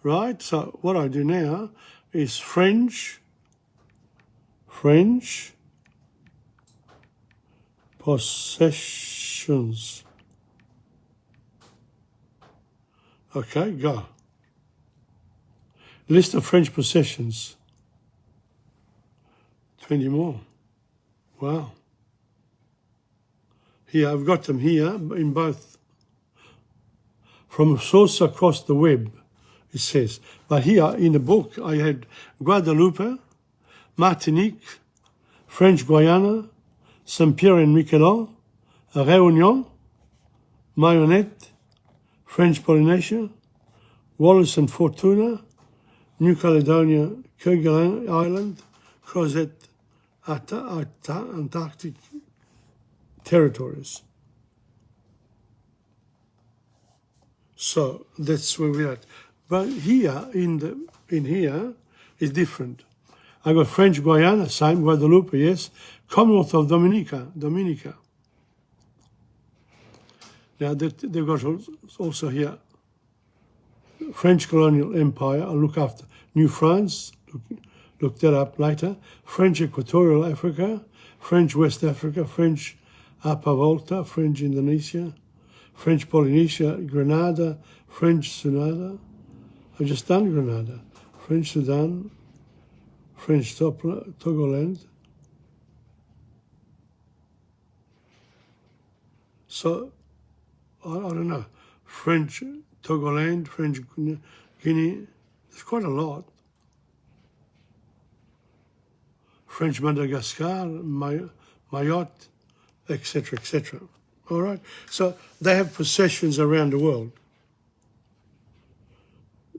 right? So what I do now is French possessions. Okay, go. List of French possessions. 20 more. Wow. Here, I've got them here in both. From a source across the web, it says. But here in the book, I had Guadeloupe, Martinique, French Guiana, Saint-Pierre and Miquelon, Réunion, Mayotte, French Polynesia, Wallis and Fortuna, New Caledonia, Kerguelen Island, Crozet, Antarctic territories. So that's where we're at. But here, in here, is different. I got French Guiana, same, Guadeloupe, yes. Commonwealth of Dominica. Now they've got also here French colonial empire. I'll look after New France. Look that up later. French Equatorial Africa, French West Africa, French Upper Volta, French Indonesia, French Polynesia, Grenada, French Sunada. I've just done Grenada. French Sudan, French Togoland. So, I don't know. French Togoland, French Guinea. There's quite a lot. French Madagascar, Mayotte, etc., etc. All right? So they have possessions around the world.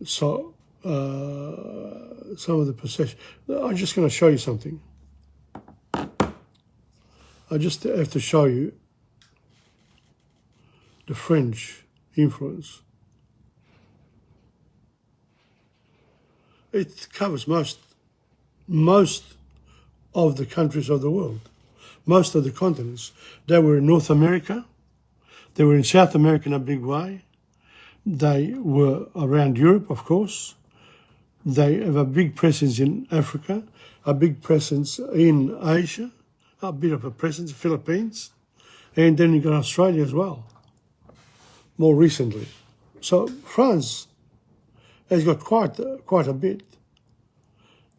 So some of the possessions. I'm just going to show you something. I just have to show you the French influence. It covers most of the countries of the world, most of the continents. They were in North America, they were in South America in a big way, they were around Europe, of course, they have a big presence in Africa, a big presence in Asia, a bit of a presence, Philippines, and then you got Australia as well, more recently. So France has got quite a bit.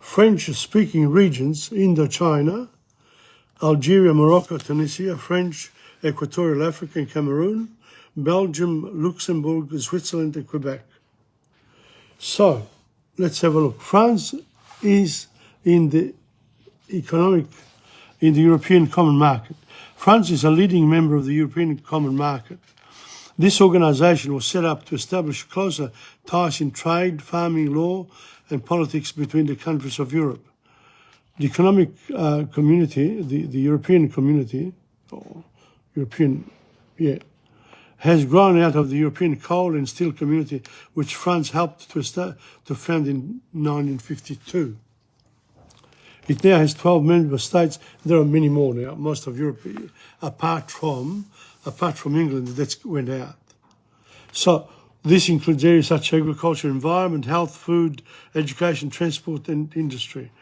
French-speaking regions, Indochina, Algeria, Morocco, Tunisia, French, Equatorial Africa and Cameroon, Belgium, Luxembourg, Switzerland and Quebec. So, let's have a look. France is in the European Common Market. France is a leading member of the European Common Market. This organisation was set up to establish closer ties in trade, farming, law and politics between the countries of Europe. The economic community, the European community, has grown out of the European coal and steel community, which France helped to found in 1952. It now has 12 member states. There are many more now. Most of Europe, apart from England, that went out. So this includes areas such as agriculture, environment, health, food, education, transport and industry.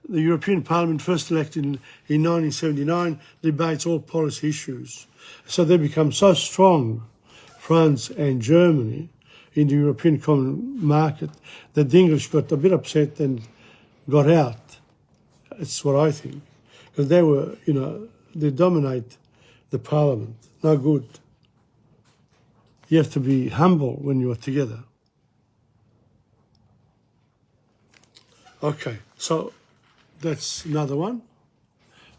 The European Parliament, first elected in 1979, debates all policy issues. So they become so strong, France and Germany, in the European Common Market, that the English got a bit upset and got out. That's what I think. Because they were, they dominate the Parliament. No good. You have to be humble when you are together. Okay, so that's another one.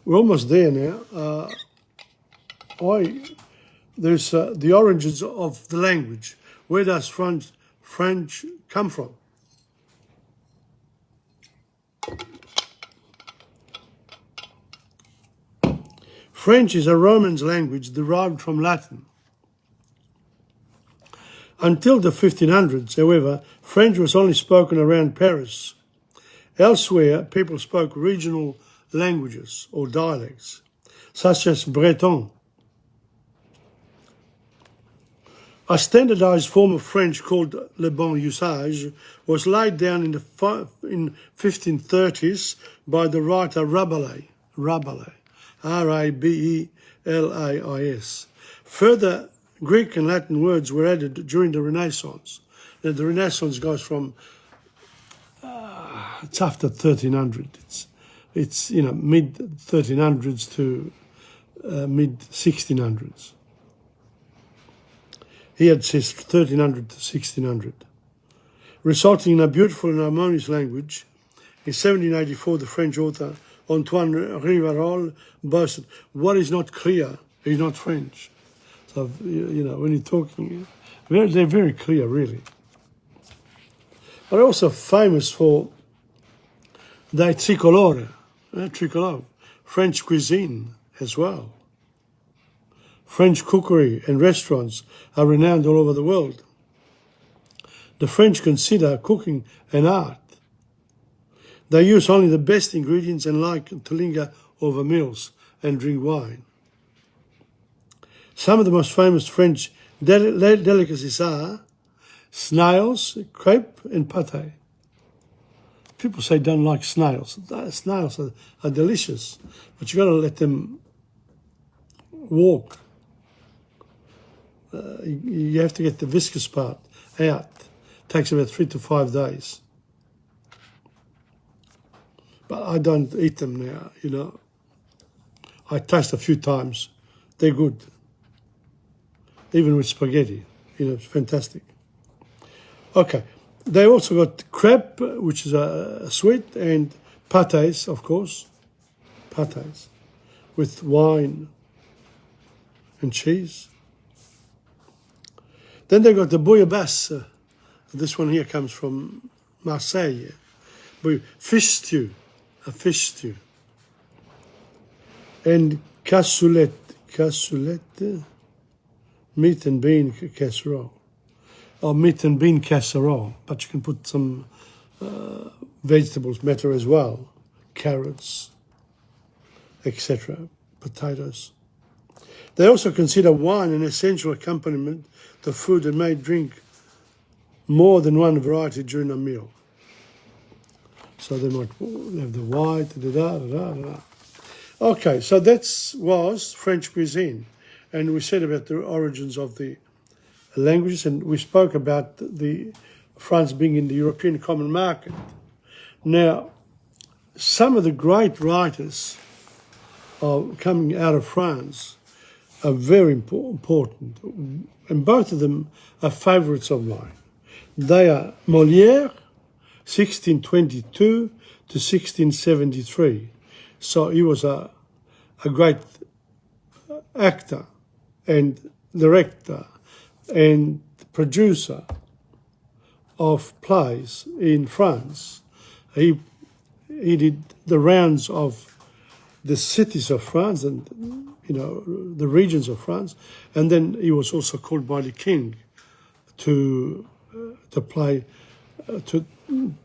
We're almost there now. There's the origins of the language. Where does French come from? French is a Romance language derived from Latin. Until the 1500s, however, French was only spoken around Paris. Elsewhere, people spoke regional languages or dialects, such as Breton. A standardized form of French called le bon usage was laid down in the 1530s by the writer Rabelais, R-A-B-E-L-A-I-S. Further, Greek and Latin words were added during the Renaissance. Now, the Renaissance goes from, it's after 1300. It's mid-1300s to mid-1600s. Here it says 1300 to 1600. Resulting in a beautiful and harmonious language, in 1784 the French author Antoine Rivarol boasted, "What is not clear is not French." So, when you're talking, they're very clear, really. But also famous for their tricolore, French cuisine as well. French cookery and restaurants are renowned all over the world. The French consider cooking an art. They use only the best ingredients and like to linger over meals and drink wine. Some of the most famous French delicacies are snails, crepe, and pâté. People say don't like snails. Snails are delicious, but you've got to let them walk. You have to get the viscous part out. It takes about 3 to 5 days. But I don't eat them now, I taste a few times. They're good. Even with spaghetti, it's fantastic. Okay, they also got crepe, which is a sweet, and pâtés, of course, pâtés, with wine and cheese. Then they got the bouillabaisse. This one here comes from Marseille. Fish stew, a fish stew. And cassoulet, meat and bean casserole. Or meat and bean casserole, but you can put some vegetables matter as well. Carrots, etc., potatoes. They also consider wine an essential accompaniment to food and may drink more than one variety during a meal. So they might have the white, Okay, so that was French cuisine. And we said about the origins of the languages, and we spoke about the France being in the European common market. Now, some of the great writers coming out of France are very important, and both of them are favourites of mine. They are Molière, 1622 to 1673. So he was a great actor and director and producer of plays in France. He did the rounds of the cities of France and the regions of France, and then he was also called by the king to play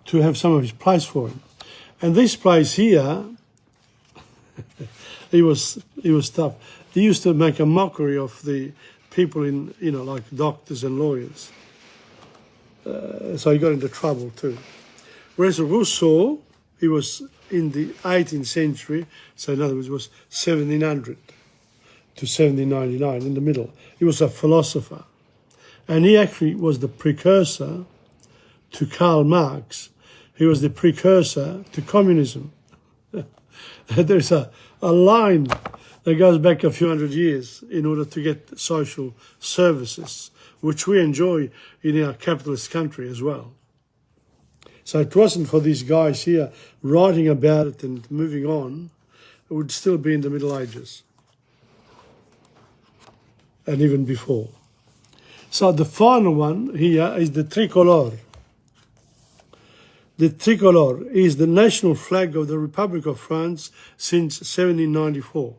to have some of his plays for him. And these plays here, he was tough. He used to make a mockery of the people in like doctors and lawyers. So he got into trouble too. Whereas Rousseau, he was in the 18th century, so in other words, it was 1700 to 1799, in the middle. He was a philosopher. And he actually was the precursor to Karl Marx. He was the precursor to communism. There's a line that goes back a few hundred years in order to get social services, which we enjoy in our capitalist country as well. So it wasn't for these guys here writing about it and moving on, it would still be in the Middle Ages. And even before. So the final one here is the tricolor. The tricolor is the national flag of the Republic of France since 1794.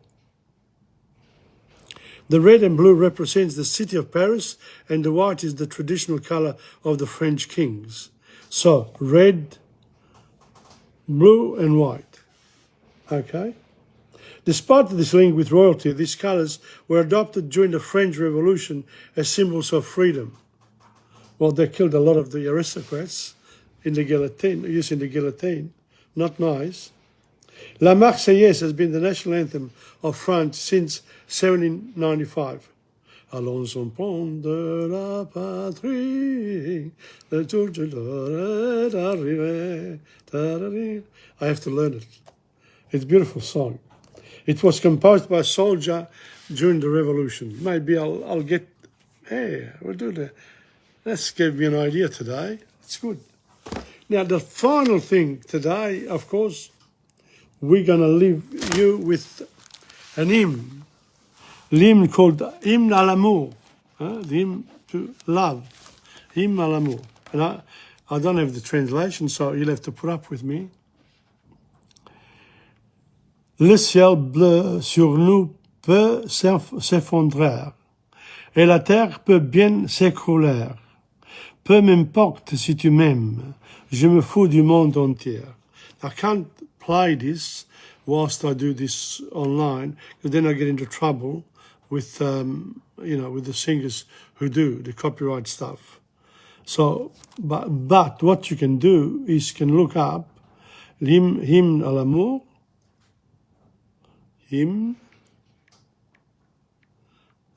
The red and blue represents the city of Paris, and the white is the traditional colour of the French kings. So, red, blue and white. Okay? Despite this link with royalty, these colours were adopted during the French Revolution as symbols of freedom. Well, they killed a lot of the aristocrats in the guillotine, using the guillotine. Not nice. La Marseillaise has been the national anthem of France since 1795. Allons en pont de la patrie, le jour de l'heure est arrivé. I have to learn it. It's a beautiful song. It was composed by a soldier during the revolution. Maybe I'll get, hey, we'll do that. That's gave me an idea today. It's good. Now, the final thing today, of course, we're going to leave you with an hymn. The hymn called Hymne à l'amour, the hymn to love, Hymne à l'amour. And I don't have the translation, so you'll have to put up with me. Le ciel bleu sur nous peut s'effondrer, et la terre peut bien s'écrouler. Peu m'importe si tu m'aimes, je me fous du monde entier. I can't play this whilst I do this online, because then I get into trouble with, with the singers who do the copyright stuff. So, but what you can do is you can look up Hymne à l'amour, Hymne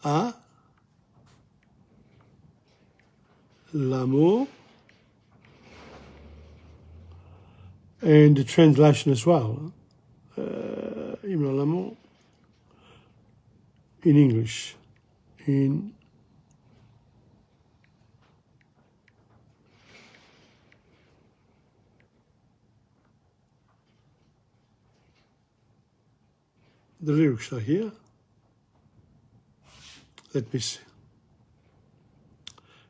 à l'amour, and the translation as well. Hymne à l'amour in English. In the lyrics are here. Let me see.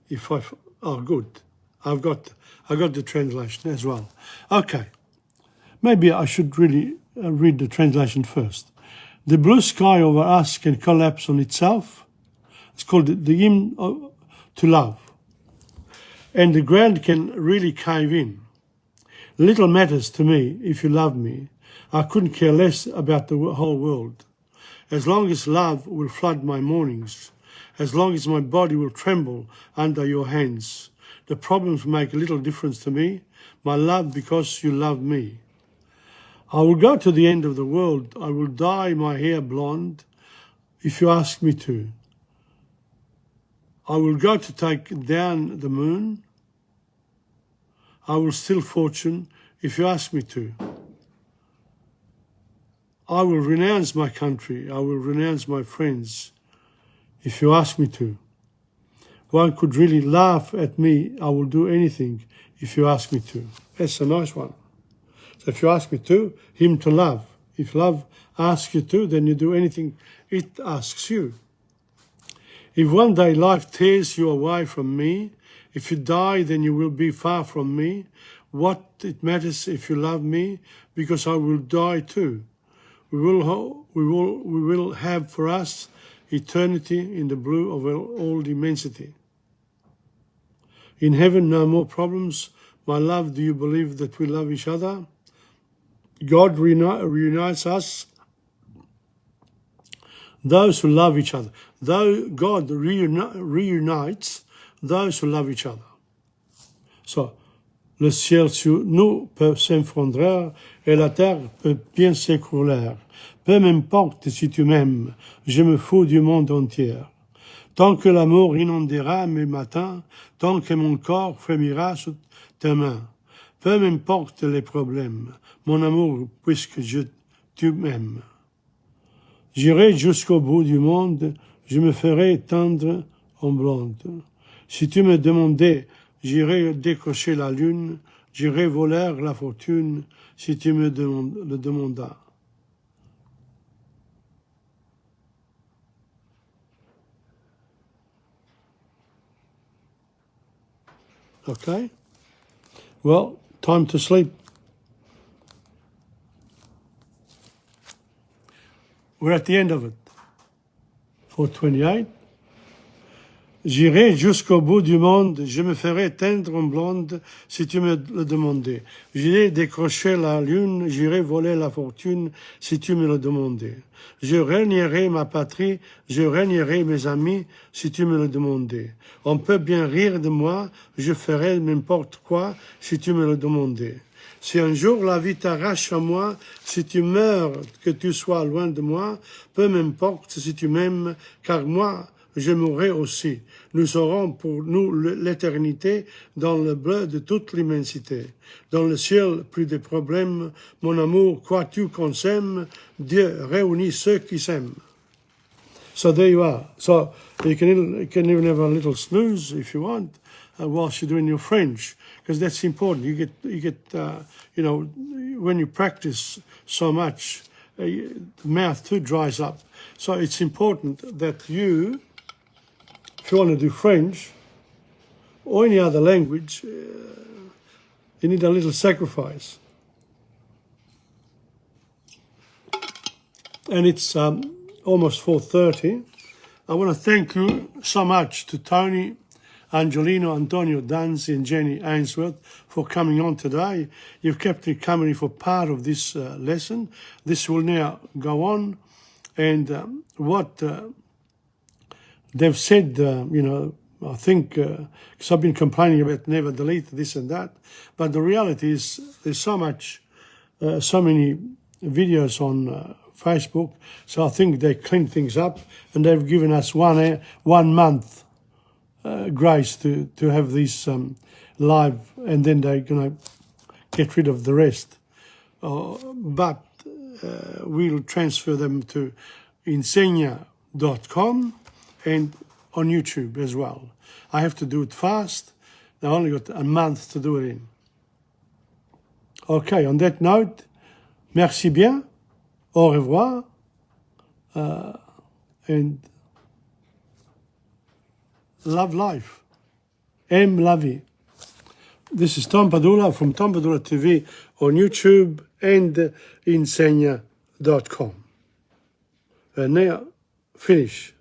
If good. I've got the translation as well. Okay. Maybe I should really read the translation first. The blue sky over us can collapse on itself. It's called the hymn to love. And the ground can really cave in. Little matters to me if you love me. I couldn't care less about the whole world. As long as love will flood my mornings, as long as my body will tremble under your hands, the problems make little difference to me, my love, because you love me. I will go to the end of the world. I will dye my hair blonde if you ask me to. I will go to take down the moon. I will steal fortune if you ask me to. I will renounce my country. I will renounce my friends if you ask me to. One could really laugh at me. I will do anything if you ask me to. That's a nice one. So if you ask me to, hymn to love. If love asks you to, then you do anything it asks you. If one day life tears you away from me, if you die, then you will be far from me. What it matters if you love me, because I will die too. We will have for us eternity in the blue of all immensity. In heaven, no more problems. My love, do you believe that we love each other? God reunites us, those who love each other. Though God reunites those who love each other. So, le ciel sur nous peut s'effondrer et la terre peut bien s'écrouler. Peu m'importe si tu m'aimes, je me fous du monde entier. Tant que l'amour inondera mes matins, tant que mon corps frémira sous tes mains. Peu m'importe les problèmes, mon amour, puisque tu m'aimes. J'irai jusqu'au bout du monde, je me ferai tendre en blonde. Si tu me demandais, j'irai décocher la lune, j'irai voler la fortune, si tu me le demandas. Okay? Well, time to sleep. We're at the end of it. 4:28. J'irai jusqu'au bout du monde, je me ferai teindre en blonde si tu me le demandais. J'irai décrocher la lune, j'irai voler la fortune si tu me le demandais. Je régnerai ma patrie, je régnerai mes amis si tu me le demandais. On peut bien rire de moi, je ferai n'importe quoi si tu me le demandais. Si un jour la vie t'arrache à moi, si tu meurs, que tu sois loin de moi, peu m'importe si tu m'aimes, car moi, je mourrai aussi. Nous aurons pour nous l'éternité dans le bleu de toute l'immensité. Dans le ciel, plus de problèmes. Mon amour, crois-tu qu'on s'aime? Dieu réunit ceux qui s'aiment. So there you are. So you can even have a little snooze if you want whilst you're doing your French, because that's important. You get you know, when you practice so much, the mouth too dries up. So it's important that you, if you want to do French or any other language, you need a little sacrifice. And it's almost 4:30. I want to thank you so much to Tony, Angelino, Antonio, Danzi and Jenny Ainsworth for coming on today. You've kept me company for part of this lesson. This will now go on. And what they've said, you know, I think, because I've been complaining about never delete this and that, but the reality is there's so much, so many videos on Facebook, so I think they cleaned things up and they've given us 1 month grace to have these live, and then they're going to get rid of the rest. But we'll transfer them to insegna.com and on YouTube as well. I have to do it fast. I only got a month to do it in. Okay, on that note, merci bien, au revoir, and love life. Aime la vie. This is Tom Padula from Tom Padula TV on YouTube and insegna.com. And now, finish.